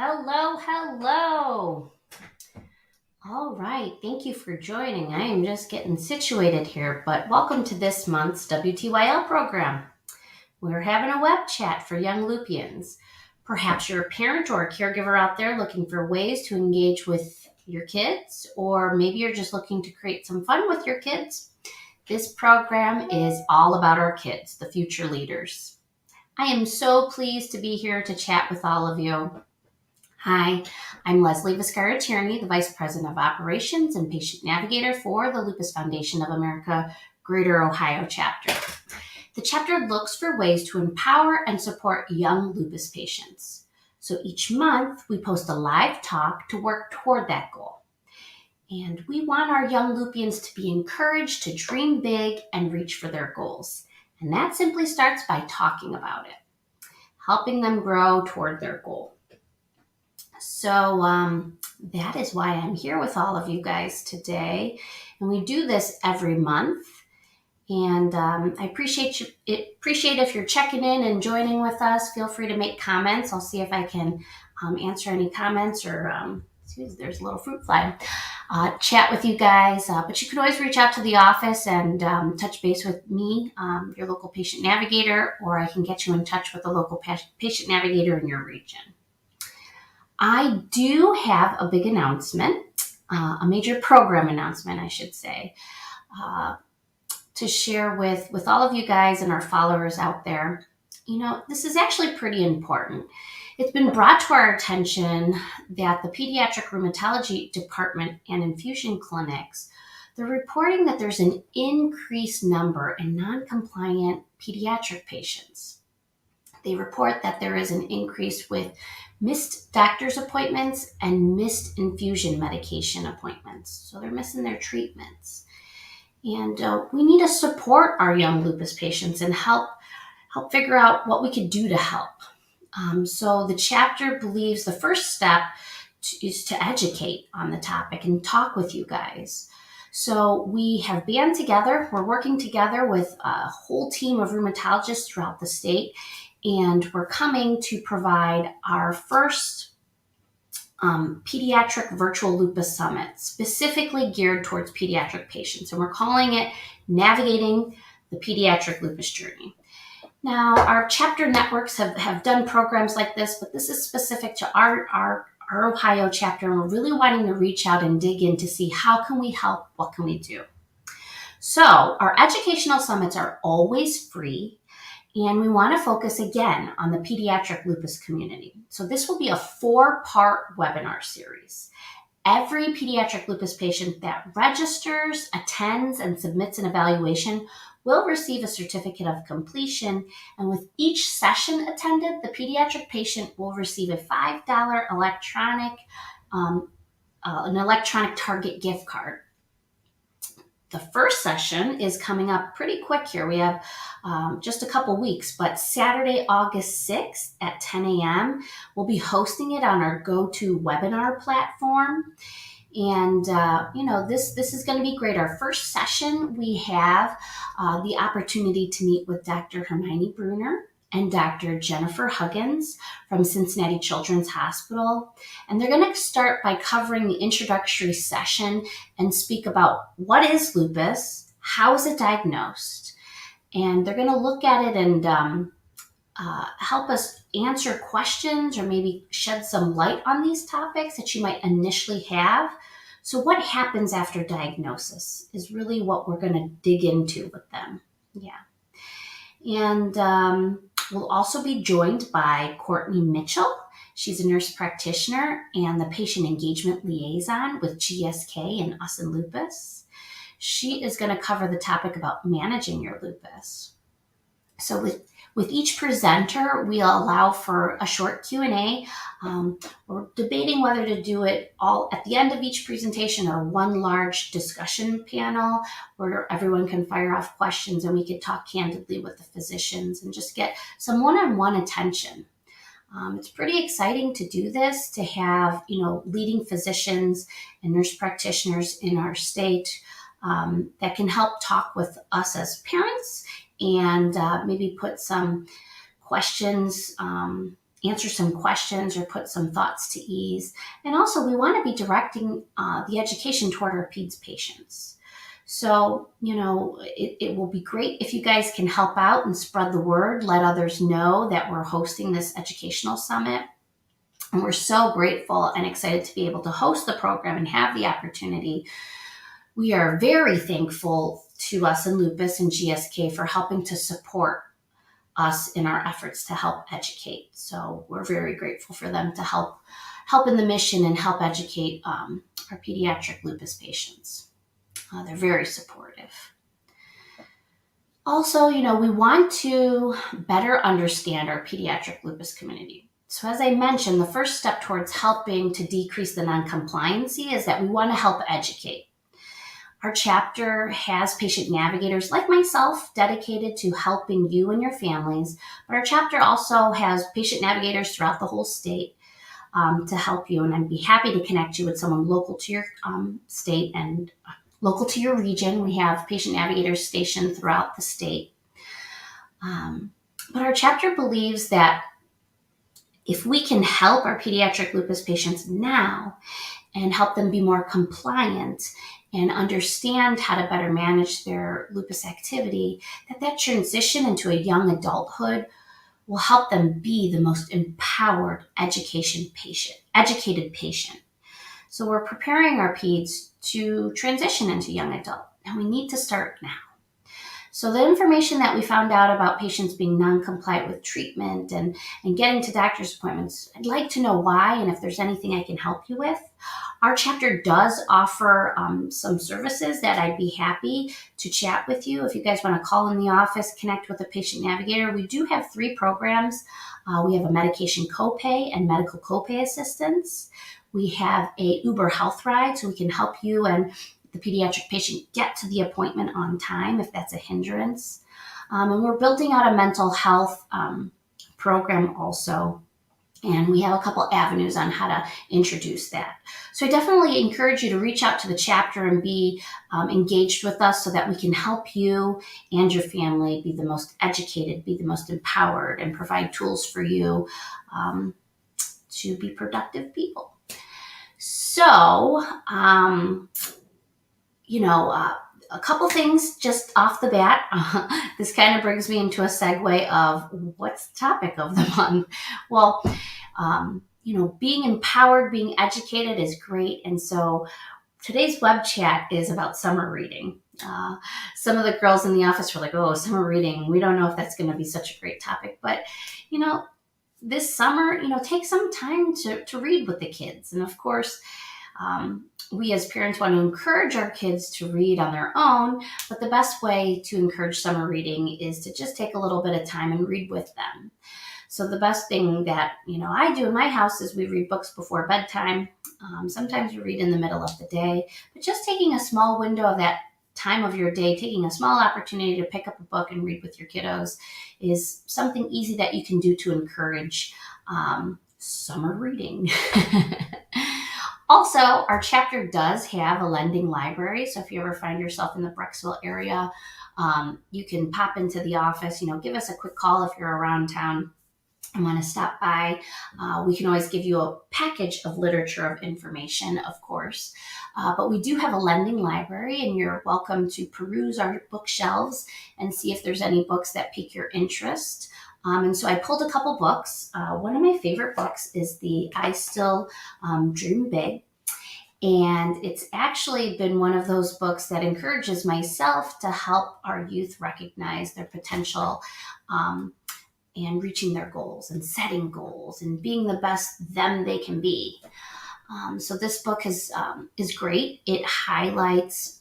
Hello. All right, thank you for joining. I am just getting situated here, but welcome to this month's WTYL program. We're having a web chat for young Lupians. Perhaps you're a parent or a caregiver out there looking for ways to engage with your kids, or maybe you're just looking to create some fun with your kids. This program is all about our kids, the future leaders. I am so pleased to be here to chat with all of you. Hi, I'm Leslie Tierney, the Vice President of Operations and Patient Navigator for the Lupus Foundation of America Greater Ohio chapter. The chapter looks for ways to empower and support young lupus patients. So each month we post a live talk to work toward that goal. And we want our young Lupians to be encouraged to dream big and reach for their goals. And that simply starts by talking about it, helping them grow toward their goal. So that is why I'm here with all of you guys today. And we do this every month. And I appreciate if you're checking in and joining with us. Feel free to make comments. I'll see if I can answer any comments or, there's a little fruit fly. Chat with you guys. But you can always reach out to the office and touch base with me, your local patient navigator, or I can get you in touch with a local patient navigator in your region. I do have a big announcement, a major program announcement, I should say, to share with all of you guys and our followers out there. This is actually pretty important. It's been brought to our attention that the Pediatric Rheumatology Department and infusion clinics, they're reporting that there's an increased number in non-compliant pediatric patients. They report that there is an increase with missed doctor's appointments and missed infusion medication appointments. So they're missing their treatments. And we need to support our young lupus patients and help figure out what we could do to help. So the chapter believes the first step is to educate on the topic and talk with you guys. So we have band together. We're working together with a whole team of rheumatologists throughout the state. And we're coming to provide our first Pediatric Virtual Lupus Summit, specifically geared towards pediatric patients. And we're calling it Navigating the Pediatric Lupus Journey. Now, our chapter networks have done programs like this, but this is specific to our Ohio chapter. And we're really wanting to reach out and dig in to see how can we help, what can we do. So our educational summits are always free. And we want to focus again on the pediatric lupus community. So this will be a 4-part webinar series. Every pediatric lupus patient that registers, attends, and submits an evaluation will receive a certificate of completion. And with each session attended, the pediatric patient will receive a $5 electronic Target gift card. The first session is coming up pretty quick here. We have just a couple weeks, but Saturday, August 6th at 10 a.m., we'll be hosting it on our GoToWebinar platform. And, this is going to be great. Our first session, we have the opportunity to meet with Dr. Hermione Bruner and Dr. Jennifer Huggins from Cincinnati Children's Hospital. And they're going to start by covering the introductory session and speak about what is lupus, how is it diagnosed, and they're going to look at it and help us answer questions or maybe shed some light on these topics that you might initially have. So what happens after diagnosis is really what we're going to dig into with them. Yeah. And we'll also be joined by Courtney Mitchell. She's a nurse practitioner and the patient engagement liaison with GSK and Us and Lupus. She is going to cover the topic about managing your lupus. So with each presenter, we'll allow for a short Q&A. We're debating whether to do it all at the end of each presentation or one large discussion panel where everyone can fire off questions and we could talk candidly with the physicians and just get some one-on-one attention. It's pretty exciting to do this, to have, leading physicians and nurse practitioners in our state that can help talk with us as parents and maybe put some questions answer some questions or put some thoughts to ease. And also, we want to be directing the education toward our PEDS patients. So, it will be great if you guys can help out and spread the word, let others know that we're hosting this educational summit. And we're so grateful and excited to be able to host the program and have the opportunity. We are very thankful to us in Lupus and GSK for helping to support us in our efforts to help educate. So we're very grateful for them to help in the mission and help educate our pediatric lupus patients. They're very supportive. Also, we want to better understand our pediatric lupus community. So as I mentioned, the first step towards helping to decrease the non-compliancy is that we want to help educate. Our chapter has patient navigators like myself dedicated to helping you and your families, but our chapter also has patient navigators throughout the whole state to help you, and I'd be happy to connect you with someone local to your state and local to your region. We have patient navigators stationed throughout the state. But our chapter believes that if we can help our pediatric lupus patients now and help them be more compliant and understand how to better manage their lupus activity, that transition into a young adulthood will help them be the most empowered educated patient. So we're preparing our peds to transition into young adult, and we need to start now. So the information that we found out about patients being non-compliant with treatment and getting to doctor's appointments, I'd like to know why and if there's anything I can help you with. Our chapter does offer some services that I'd be happy to chat with you. If you guys want to call in the office, connect with a patient navigator. We do have 3 programs. We have a medication copay and medical copay assistance. We have a Uber health ride, so we can help you and the pediatric patient get to the appointment on time if that's a hindrance. And we're building out a mental health program also. And we have a couple avenues on how to introduce that. So I definitely encourage you to reach out to the chapter and be engaged with us so that we can help you and your family be the most educated, be the most empowered, and provide tools for you to be productive people. So, a couple things just off the bat. This kind of brings me into a segue of what's the topic of the month. Well, being empowered, being educated is great. And so today's web chat is about summer reading. Some of the girls in the office were like, oh, summer reading. We don't know if that's going to be such a great topic. But, this summer, take some time to read with the kids. And of course, we as parents want to encourage our kids to read on their own, but the best way to encourage summer reading is to just take a little bit of time and read with them. So the best thing that, I do in my house is we read books before bedtime. Sometimes we read in the middle of the day, but just taking a small window of that time of your day, taking a small opportunity to pick up a book and read with your kiddos is something easy that you can do to encourage summer reading. Also, our chapter does have a lending library. So if you ever find yourself in the Brecksville area, you can pop into the office, give us a quick call if you're around town and want to stop by. We can always give you a package of literature of information, of course. But we do have a lending library, and you're welcome to peruse our bookshelves and see if there's any books that pique your interest. And so I pulled a couple books. One of my favorite books is the I Still Dream Big. And it's actually been one of those books that encourages myself to help our youth recognize their potential and reaching their goals and setting goals and being the best them they can be. So this book is great. It highlights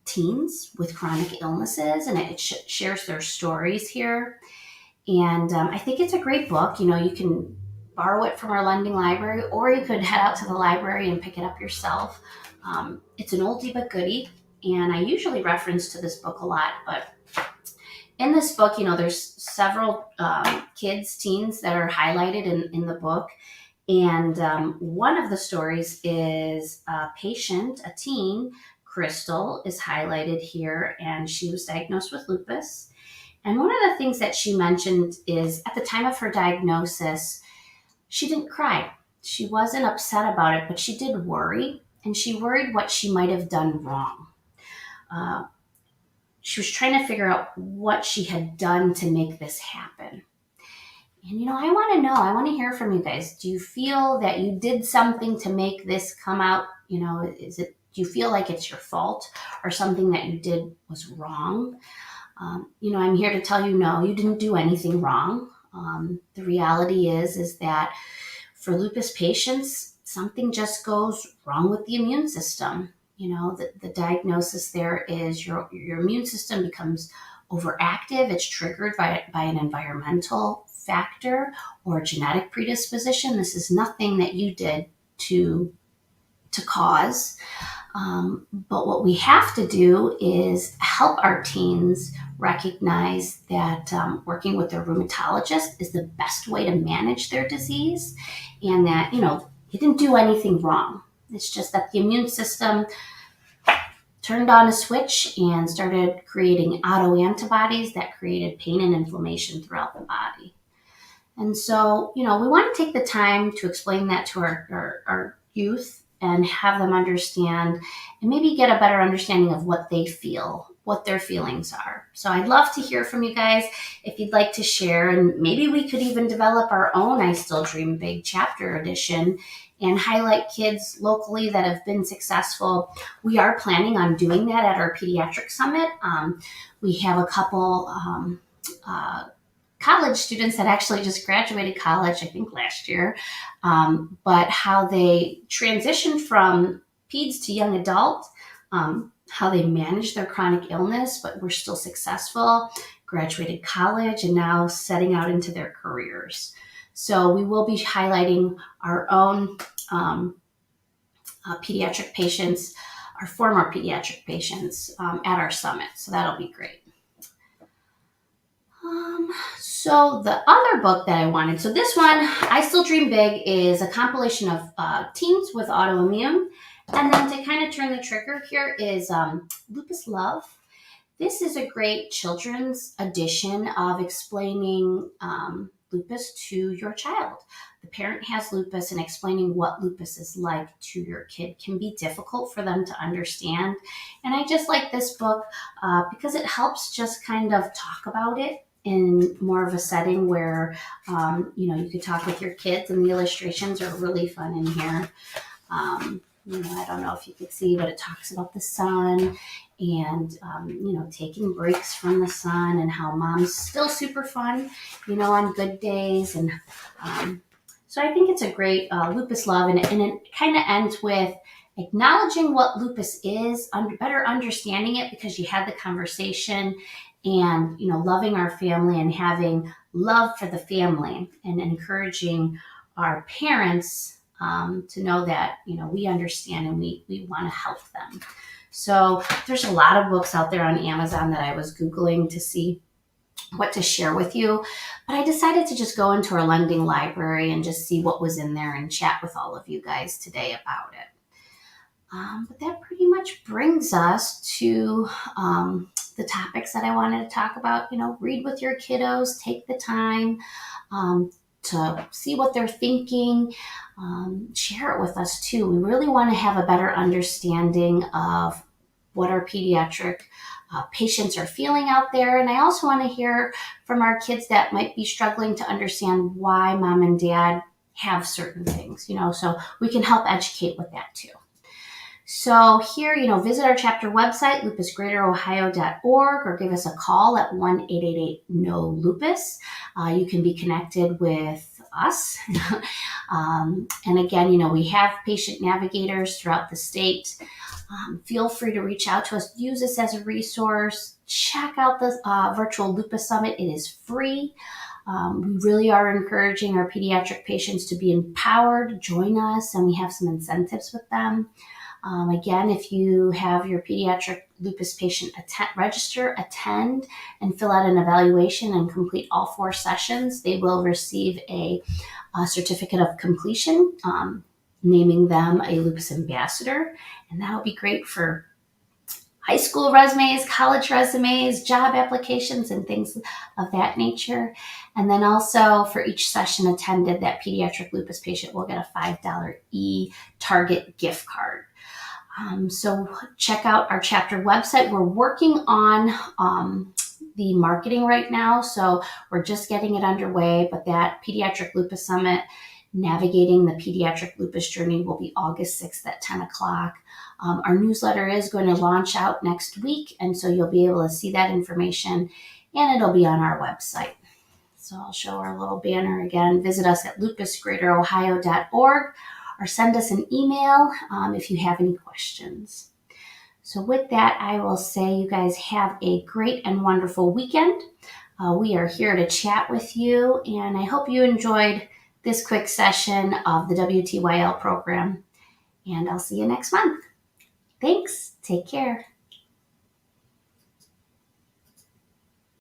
teens with chronic illnesses, and it shares their stories here. And I think it's a great book. You can borrow it from our lending library, or you could head out to the library and pick it up yourself. It's an oldie but goodie, and I usually reference to this book a lot. But in this book, there's several teens that are highlighted in the book. And one of the stories is a teen, Crystal, is highlighted here, and she was diagnosed with lupus. And one of the things that she mentioned is at the time of her diagnosis, she didn't cry. She wasn't upset about it, but she did worry, and she worried what she might have done wrong. She was trying to figure out what she had done to make this happen. And I want to know, I want to hear from you guys. Do you feel that you did something to make this come out? Do you feel like it's your fault or something that you did was wrong? I'm here to tell you, no, you didn't do anything wrong. The reality is that for lupus patients, something just goes wrong with the immune system. The diagnosis there is your immune system becomes overactive. It's triggered by an environmental factor or genetic predisposition. This is nothing that you did to cause. But what we have to do is help our teens recognize that working with their rheumatologist is the best way to manage their disease, and that, you didn't do anything wrong. It's just that the immune system turned on a switch and started creating autoantibodies that created pain and inflammation throughout the body. And so, we want to take the time to explain that to our youth and have them understand and maybe get a better understanding of what they feel, what their feelings are. So I'd love to hear from you guys if you'd like to share, and maybe we could even develop our own I Still Dream Big chapter edition and highlight kids locally that have been successful. We are planning on doing that at our Pediatric Summit. We have a couple college students that actually just graduated college, I think last year, but how they transitioned from peds to young adult, how they managed their chronic illness, but were still successful, graduated college, and now setting out into their careers. So we will be highlighting our own pediatric patients, our former pediatric patients at our summit. So that'll be great. So the other book that I wanted, so this one, I Still Dream Big, is a compilation of teens with autoimmune. And then to kind of turn the trigger here is Lupus Love. This is a great children's edition of explaining lupus to your child. The parent has lupus, and explaining what lupus is like to your kid can be difficult for them to understand. And I just like this book because it helps just kind of talk about it in more of a setting where, you could talk with your kids, and the illustrations are really fun in here. I don't know if you could see, but it talks about the sun and, taking breaks from the sun, and how mom's still super fun, on good days. And so I think it's a great Lupus Love, and it kind of ends with acknowledging what lupus is, better understanding it because you had the conversation, and, loving our family and having love for the family, and encouraging our parents to know that, we understand and we want to help them. So there's a lot of books out there on Amazon that I was Googling to see what to share with you, but I decided to just go into our lending library and just see what was in there and chat with all of you guys today about it. But that pretty much brings us to the topics that I wanted to talk about. Read with your kiddos, take the time to see what they're thinking, share it with us too. We really want to have a better understanding of what our pediatric patients are feeling out there. And I also want to hear from our kids that might be struggling to understand why mom and dad have certain things, so we can help educate with that too. So here, visit our chapter website, lupusgreaterohio.org, or give us a call at 1-888-NO-LUPUS. You can be connected with us. And again, we have patient navigators throughout the state. Feel free to reach out to us. Use this as a resource. Check out the Virtual Lupus Summit. It is free. We really are encouraging our pediatric patients to be empowered, join us, and we have some incentives with them. Again, if you have your pediatric lupus patient register, attend, and fill out an evaluation and complete all 4 sessions, they will receive a certificate of completion, naming them a lupus ambassador. And that'll be great for high school resumes, college resumes, job applications, and things of that nature. And then also for each session attended, that pediatric lupus patient will get a $5 Target gift card. So check out our chapter website. We're working on the marketing right now, so we're just getting it underway, but that Pediatric Lupus Summit, Navigating the Pediatric Lupus Journey, will be August 6th at 10 o'clock. Our newsletter is going to launch out next week, and so you'll be able to see that information, and it'll be on our website. So I'll show our little banner again. Visit us at lupusgreaterohio.org or send us an email if you have any questions. So with that, I will say you guys have a great and wonderful weekend. We are here to chat with you, and I hope you enjoyed this quick session of the WTYL program. And I'll see you next month. Thanks. Take care.